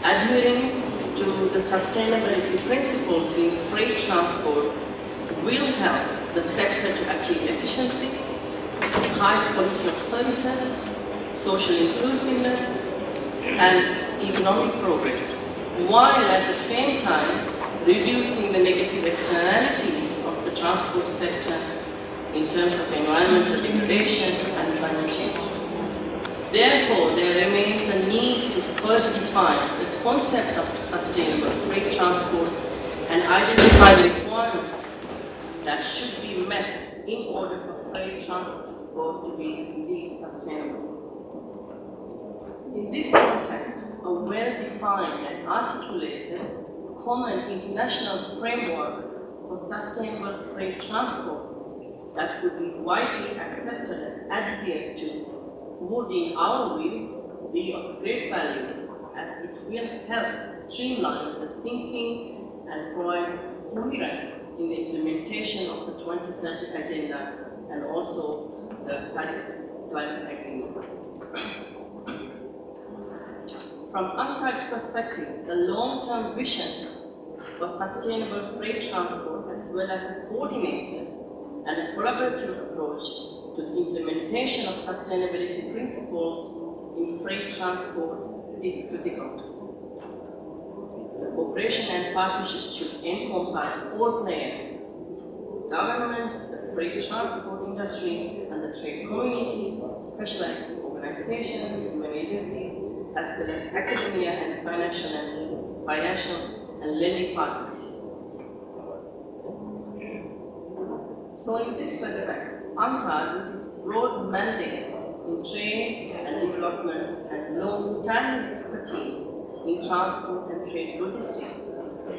Adhering to the sustainability principles in freight transport will help the sector to achieve efficiency, high quality of services, social inclusiveness, and economic progress, while at the same time reducing the negative externalities of the transport sector in terms of environmental degradation and climate change. Therefore, there remains a need to further define the concept of sustainable freight transport and identify the requirements that should be met in order for freight transport to be indeed sustainable. In this context, a well-defined and articulated common international framework for sustainable freight transport that would be widely accepted and adhered to would, in our view, be of great value, as it will help streamline the thinking and provide coherence in the implementation of the 2030 Agenda and also the Paris Climate Agreement. From UNCTAD's perspective, the long-term vision for sustainable freight transport, as well as a coordinated and a collaborative approach to the implementation of sustainability principles in freight transport is critical. The cooperation and partnerships should encompass all players: government, the freight transport industry, and the trade community, specialized organizations, human agencies, as well as academia and financial and lending partners. So in this respect, UNCTAD, with its broad mandate in trade and development and long-standing expertise in transport and trade logistics,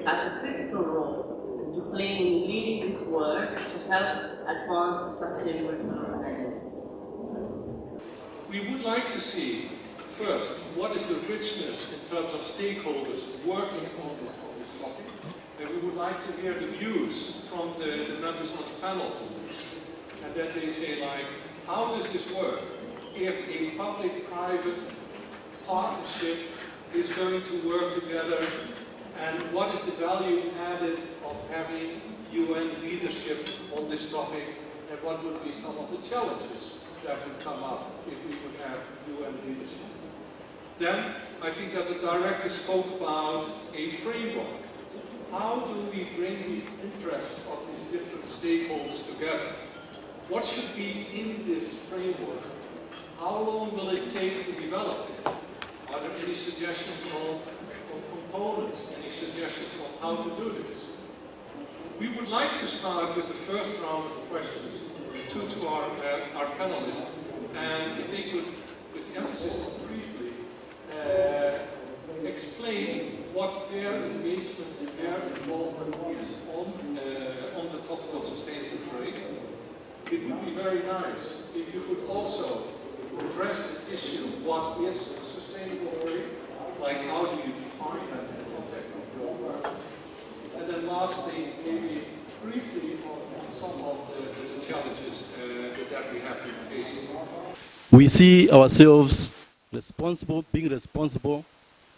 has a critical role to play in leading this work to help advance the sustainable development agenda. We would like to see, first, what is the richness in terms of stakeholders working on this topic. And we would like to hear the views from the members of the panel on this. And that they say, like, how does this work if a public-private partnership is going to work together, and what is the value added of having UN leadership on this topic, and what would be some of the challenges that would come up if we would have UN leadership. Then, I think that the director spoke about a framework. How do we bring the interests of these different stakeholders together? What should be in this framework? How long will it take to develop it? Are there any suggestions on components, any suggestions on how to do this? We would like to start with the first round of questions to our panelists, and if they could, with emphasis on briefly, explain what their engagement and their involvement is on the topic of sustainable freight. It would be very nice if you could also address the issue, what is sustainable freight, like how do you define that in the context of your work? And then lastly, maybe briefly on some of the challenges that we have been facing. We see ourselves being responsible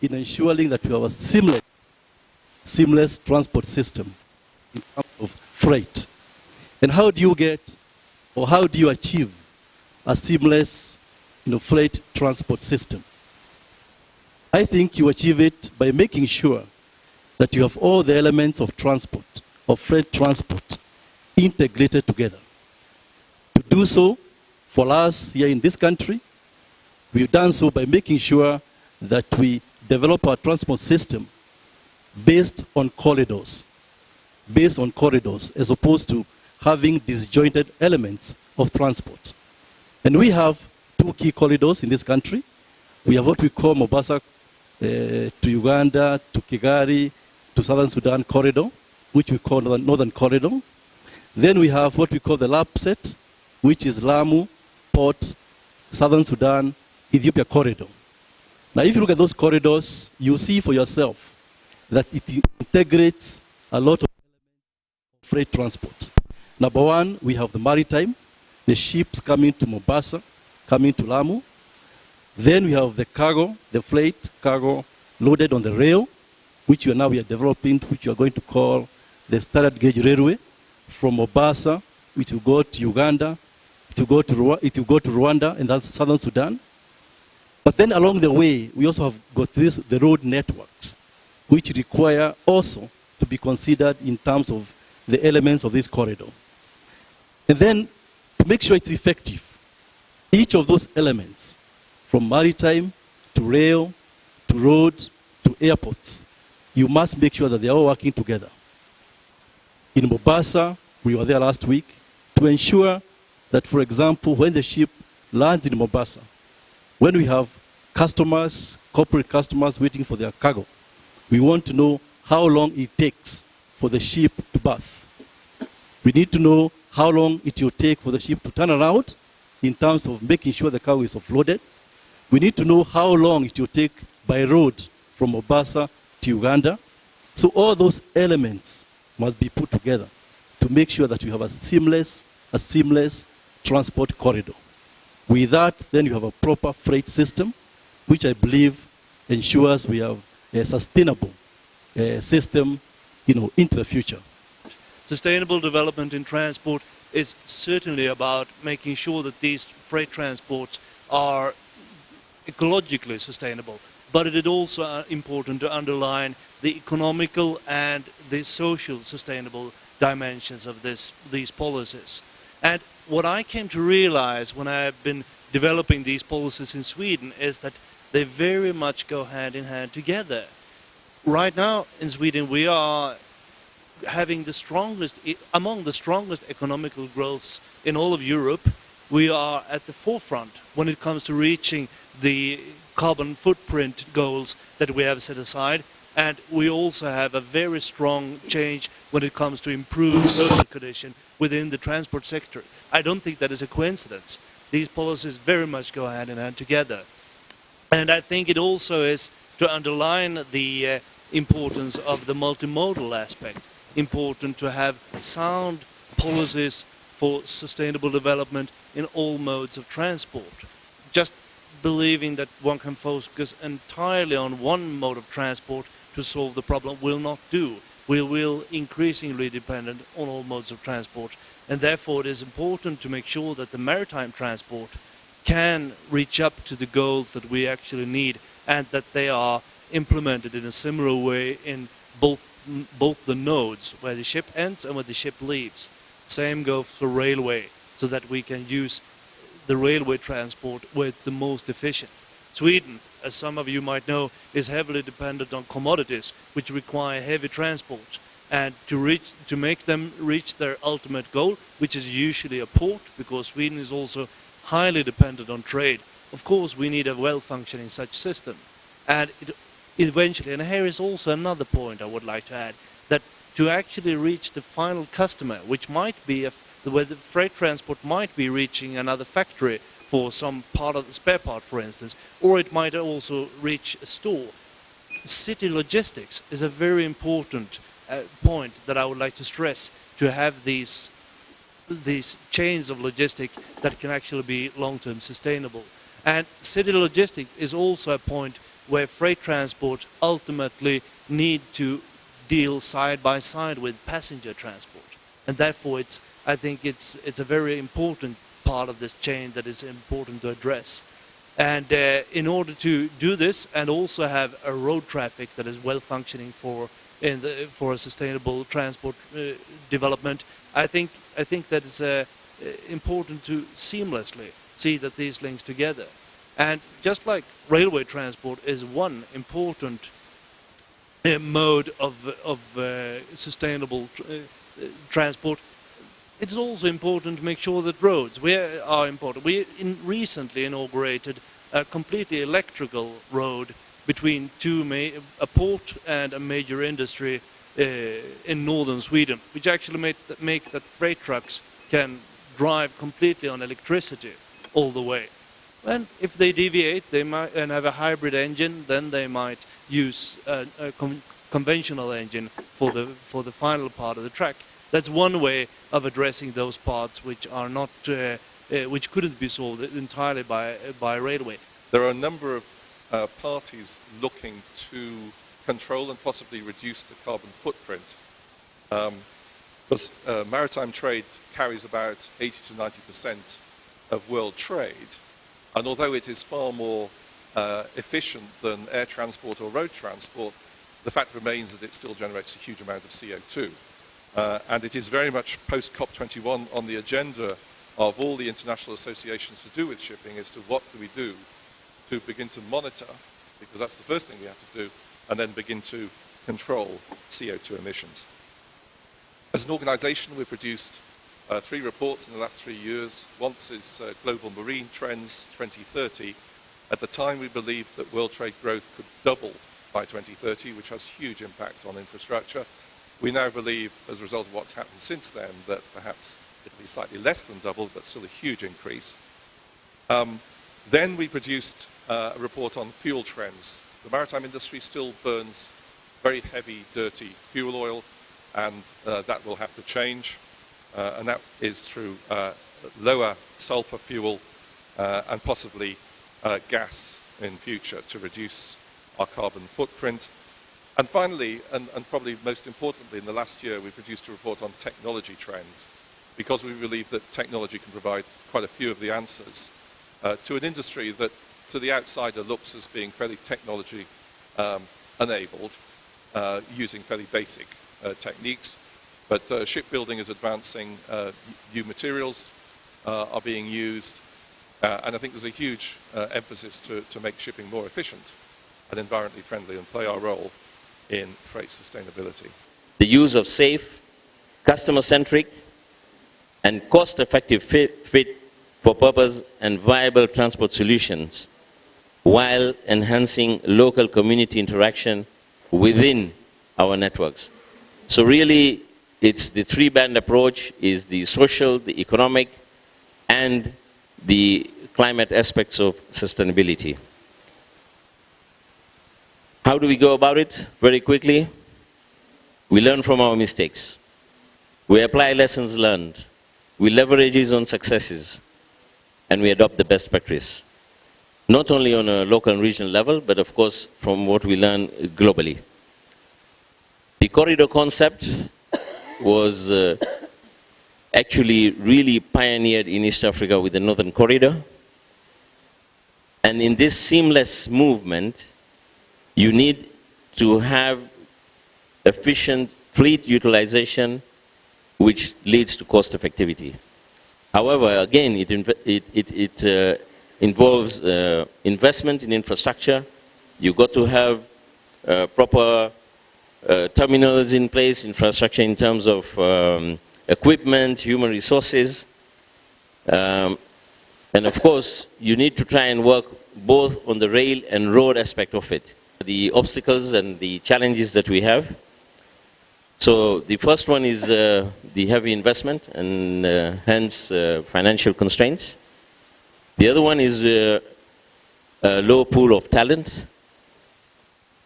in ensuring that we have a seamless transport system in terms of freight. And how do you get, or how do you achieve a seamless freight transport system? I think you achieve it by making sure that you have all the elements of transport, of freight transport, integrated together. To do so, for us here in this country, we've done so by making sure that we develop our transport system based on corridors, as opposed to having disjointed elements of transport. And we have two key corridors in this country. We have what we call Mombasa to Uganda, to Kigali, to Southern Sudan corridor, which we call the Northern Corridor. Then we have what we call the LAPSET, which is Lamu, Port, Southern Sudan, Ethiopia corridor. Now, if you look at those corridors, you see for yourself that it integrates a lot of freight transport. Number one, we have the maritime, the ships coming to Mombasa, coming to Lamu. Then we have the cargo, the freight cargo loaded on the rail, which we are developing, which we are going to call the standard gauge railway from Mombasa, which will go to Uganda, it will go to Rwanda, and that's southern Sudan. But then along the way, we also have got the road networks, which require also to be considered in terms of the elements of this corridor. And then to make sure it's effective, each of those elements, from maritime to rail to road to airports, you must make sure that they are all working together. In Mombasa, we were there last week to ensure that, for example, when the ship lands in Mombasa, when we have customers, corporate customers waiting for their cargo, we want to know how long it takes for the ship to berth. We need to know how long it will take for the ship to turn around in terms of making sure the cargo is offloaded. We need to know how long it will take by road from Mombasa to Uganda. So all those elements must be put together to make sure that we have a seamless transport corridor. With that, then you have a proper freight system, which I believe ensures we have a sustainable system, into the future. Sustainable development in transport is certainly about making sure that these freight transports are ecologically sustainable, but it is also important to underline the economical and the social sustainable dimensions of these policies. And what I came to realize when I've been developing these policies in Sweden is that they very much go hand in hand together. Right now in Sweden we are having among the strongest economical growths in all of Europe. We are at the forefront when it comes to reaching the carbon footprint goals that we have set aside, and we also have a very strong change when it comes to improved social condition within the transport sector. I don't think that is a coincidence. These policies very much go hand in hand together. And I think it also is to underline the importance of the multimodal aspect. Important to have sound policies for sustainable development in all modes of transport. Just believing that one can focus entirely on one mode of transport to solve the problem will not do. We will increasingly dependent on all modes of transport, and therefore it is important to make sure that the maritime transport can reach up to the goals that we actually need, and that they are implemented in a similar way in both the nodes, where the ship ends and where the ship leaves. Same goes for railway, so that we can use the railway transport where it's the most efficient. Sweden, as some of you might know, is heavily dependent on commodities which require heavy transport, and to make them reach their ultimate goal, which is usually a port, because Sweden is also highly dependent on trade. Of course we need a well-functioning such system, and eventually, and here is also another point I would like to add, that to actually reach the final customer, which might be where the freight transport might be reaching another factory for some part of the spare part, for instance, or it might also reach a store. City logistics is a very important point that I would like to stress, to have these chains of logistics that can actually be long-term sustainable. And city logistics is also a point where freight transport ultimately need to deal side by side with passenger transport, and therefore I think it's a very important part of this chain that is important to address. And in order to do this and also have a road traffic that is well functioning for a sustainable transport development, I think that it's important to seamlessly see that these links together. And just like railway transport is one important mode of sustainable transport, it is also important to make sure that roads are important. We recently inaugurated a completely electrical road between a port and a major industry in northern Sweden, which actually make that freight trucks can drive completely on electricity all the way. And if they deviate, they might and have a hybrid engine, then they might use a conventional engine for the final part of the track. That's one way of addressing those parts which are not which couldn't be solved entirely by railway. There are a number of parties looking to control and possibly reduce the carbon footprint. Because maritime trade carries about 80 to 90% of world trade, and although it is far more efficient than air transport or road transport, the fact remains that it still generates a huge amount of CO2. And it is very much post-COP21 on the agenda of all the international associations to do with shipping as to what do we do to begin to monitor, because that's the first thing we have to do, and then begin to control CO2 emissions. As an organization, we've produced 3 reports in the last 3 years. Once is Global Marine Trends 2030. At the time, we believed that world trade growth could double by 2030, which has huge impact on infrastructure. We now believe, as a result of what's happened since then, that perhaps it'll be slightly less than double, but still a huge increase. Then we produced a report on fuel trends. The maritime industry still burns very heavy, dirty fuel oil, and that will have to change. And that is through lower sulfur fuel and possibly gas in future to reduce our carbon footprint. And finally, and probably most importantly, in the last year, we produced a report on technology trends, because we believe that technology can provide quite a few of the answers to an industry that, to the outsider, looks as being fairly technology enabled, using fairly basic techniques. But shipbuilding is advancing, new materials are being used, and I think there's a huge emphasis to make shipping more efficient and environmentally friendly and play our role in freight sustainability. The use of safe, customer-centric, and cost-effective fit for purpose and viable transport solutions, while enhancing local community interaction within our networks. So really, it's the 3-band approach: is the social, the economic, and the climate aspects of sustainability. How do we go about it? Very quickly, we learn from our mistakes. We apply lessons learned. We leverage on successes. And we adopt the best practice. Not only on a local and regional level, but of course from what we learn globally. The corridor concept was actually really pioneered in East Africa with the Northern Corridor. And in this seamless movement, you need to have efficient fleet utilization, which leads to cost effectivity. However, again, it involves investment in infrastructure. You've got to have proper terminals in place, infrastructure in terms of equipment, human resources. And of course, you need to try and work both on the rail and road aspect of it. The obstacles and the challenges that we have. So the first one is the heavy investment and hence financial constraints. The other one is a low pool of talent.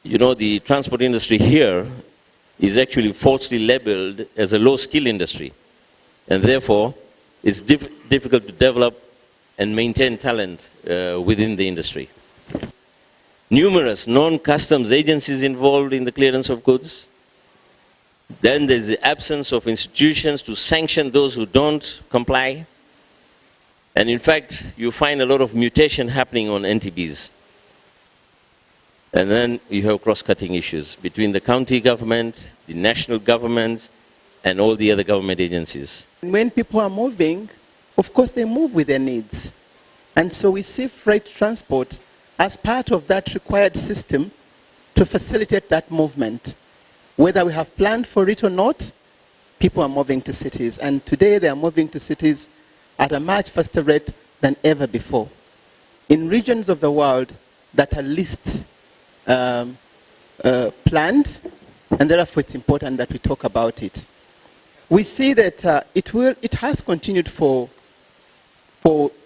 You know, the transport industry here is actually falsely labeled as a low-skill industry. And therefore, it's difficult to develop and maintain talent within the industry. Numerous non-customs agencies involved in the clearance of goods. Then there's the absence of institutions to sanction those who don't comply. And in fact, you find a lot of mutation happening on NTBs. And then you have cross-cutting issues between the county government, the national governments, and all the other government agencies. When people are moving, of course they move with their needs. And so we see freight transport as part of that required system to facilitate that movement. Whether we have planned for it or not, people are moving to cities. And today they are moving to cities at a much faster rate than ever before. In regions of the world that are least planned, and therefore it's important that we talk about it. We see that it has continued for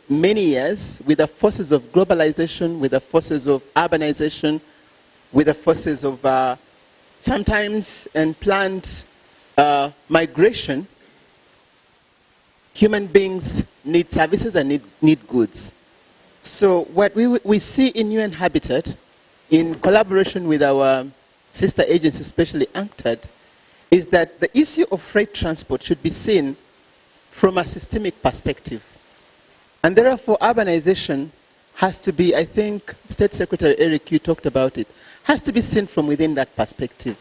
many years with the forces of globalization, with the forces of urbanization, with the forces of sometimes unplanned migration. Human beings need services and need goods. So what we see in UN Habitat in collaboration with our sister agency, especially UNCTAD, is that the issue of freight transport should be seen from a systemic perspective. And therefore, urbanization has to be, I think, State Secretary Eric, you talked about it, has to be seen from within that perspective.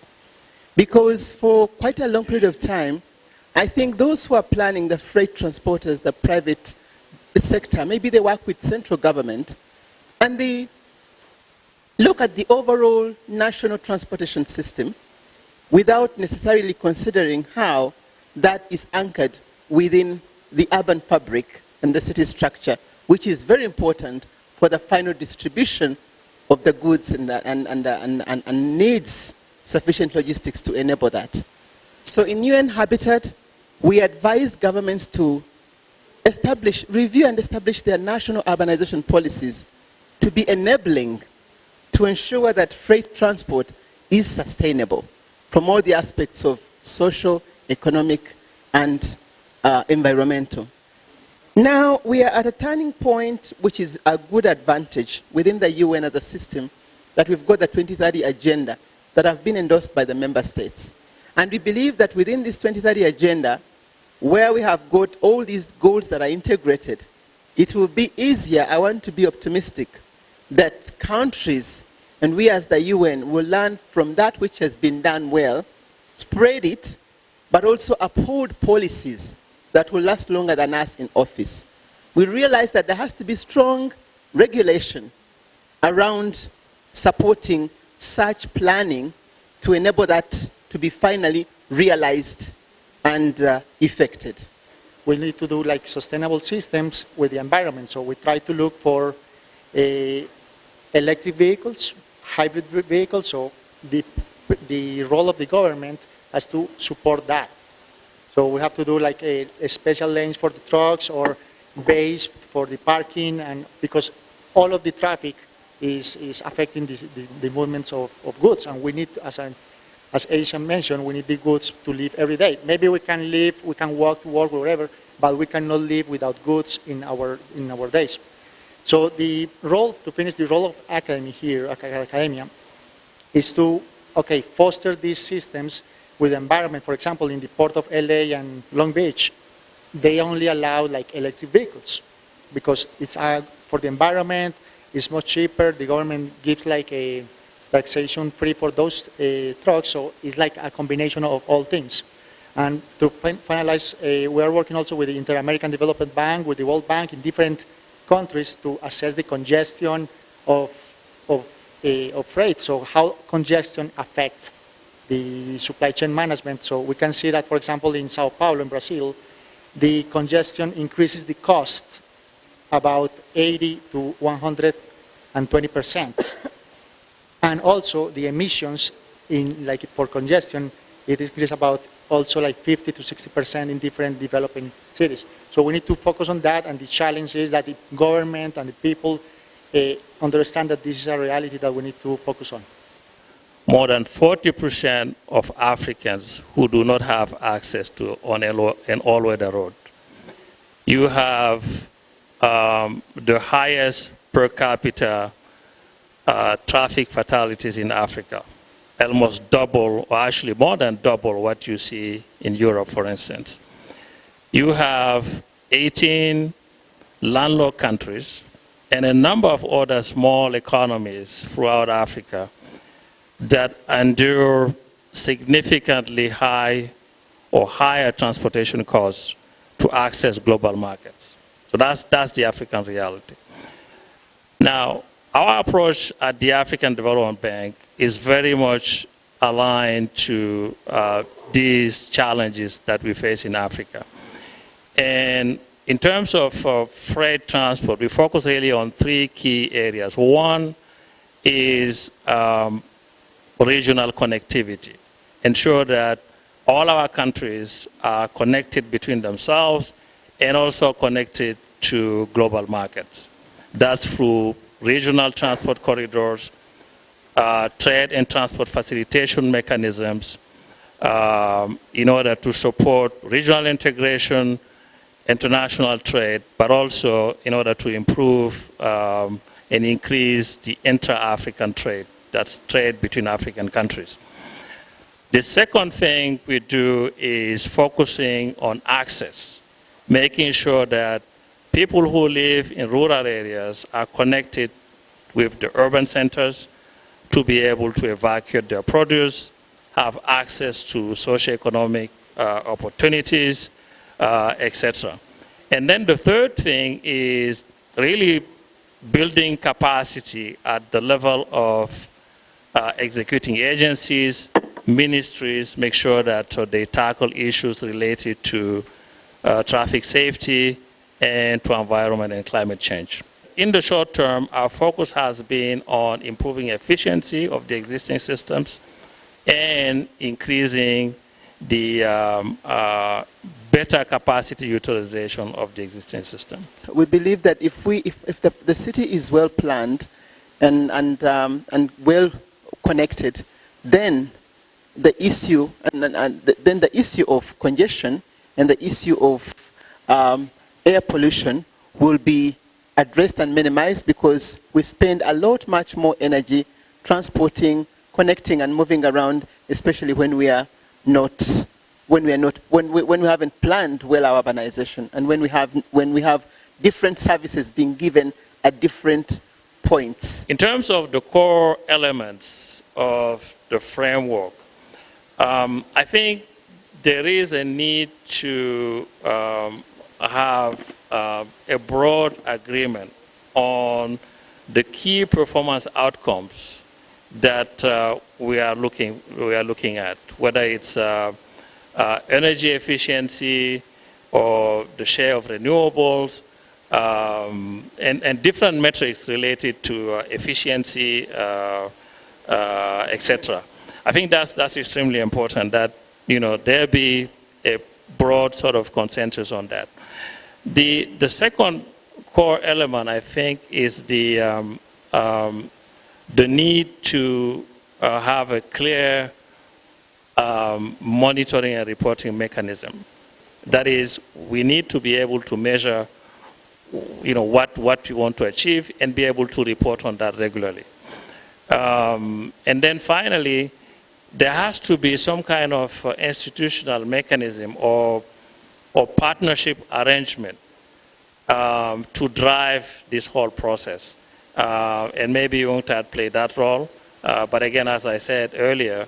Because for quite a long period of time, I think those who are planning the freight transporters, the private sector, maybe they work with central government, and they look at the overall national transportation system without necessarily considering how that is anchored within the urban fabric and the city structure, which is very important for the final distribution of the goods and needs sufficient logistics to enable that. So in UN Habitat, we advise governments to review and establish their national urbanization policies to be enabling to ensure that freight transport is sustainable from all the aspects of social, economic, and environmental. Now, we are at a turning point which is a good advantage within the UN as a system, that we've got the 2030 agenda that have been endorsed by the member states. And we believe that within this 2030 agenda, where we have got all these goals that are integrated, it will be easier, I want to be optimistic, that countries and we as the UN will learn from that which has been done well, spread it, but also uphold policies that will last longer than us in office. We realize that there has to be strong regulation around supporting such planning to enable that to be finally realized and effected. We need to do like sustainable systems with the environment. So we try to look for electric vehicles, hybrid vehicles. So the role of the government has to support that. So we have to do like a special lanes for the trucks or bays for the parking, and because all of the traffic is affecting the movements of goods, and we need, as Asian mentioned, we need the goods to live every day. Maybe we can live, we can walk to work, wherever, but we cannot live without goods in our days. So the role, to finish, the role of academia is to, foster these systems with the environment. For example, in the port of LA and Long Beach, they only allow like electric vehicles because it's for the environment, it's much cheaper. The government gives like a taxation free for those trucks, so it's like a combination of all things. And to finalize, we are working also with the Inter-American Development Bank, with the World Bank in different countries to assess the congestion of freight, so how congestion affects the supply chain management. So we can see that, for example, in Sao Paulo, in Brazil, the congestion increases the cost about 80 to 120%. And also the emissions for congestion, it increases about also like 50 to 60% in different developing cities. So we need to focus on that, and the challenge is that the government and the people understand that this is a reality that we need to focus on. More than 40% of Africans who do not have access to an all-weather road. You have the highest per capita traffic fatalities in Africa, almost double, or actually more than double what you see in Europe, for instance. You have 18 landlocked countries and a number of other small economies throughout Africa that endure significantly high or higher transportation costs to access global markets. So that's the African reality. Now, our approach at the African Development Bank is very much aligned to these challenges that we face in Africa. And in terms of freight transport, we focus really on three key areas. One is regional connectivity. Ensure that all our countries are connected between themselves and also connected to global markets. That's through regional transport corridors, trade and transport facilitation mechanisms in order to support regional integration, international trade, but also in order to improve and increase the intra-African trade that's trade between African countries. The second thing we do is focusing on access, making sure that people who live in rural areas are connected with the urban centers to be able to evacuate their produce, have access to socioeconomic opportunities, etc. And then the third thing is really building capacity at the level of executing agencies, ministries, make sure that they tackle issues related to traffic safety and to environment and climate change. In the short term, our focus has been on improving efficiency of the existing systems and increasing the better capacity utilization of the existing system. We believe that if the city is well planned and well connected, then the issue then the issue of congestion and the issue of air pollution will be addressed and minimized, because we spend a lot much more energy transporting, connecting and moving around, especially when we haven't planned well our urbanization, and when we have different services being given at different points. In terms of the core elements of the framework, I think there is a need to have a broad agreement on the key performance outcomes that we are looking at, whether it's energy efficiency or the share of renewables, and different metrics related to efficiency, etc. I think that's extremely important, that there be a broad sort of consensus on that. The second core element, I think, is the need to have a clear monitoring and reporting mechanism. That is, we need to be able to measure, what we want to achieve and be able to report on that regularly. And then finally, there has to be some kind of institutional mechanism or partnership arrangement to drive this whole process. And maybe UNCTAD played that role. But again, as I said earlier,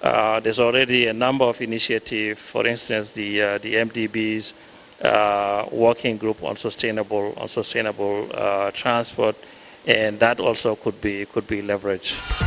there's already a number of initiatives. For instance, the MDB's working group on sustainable transport, and that also could be leveraged.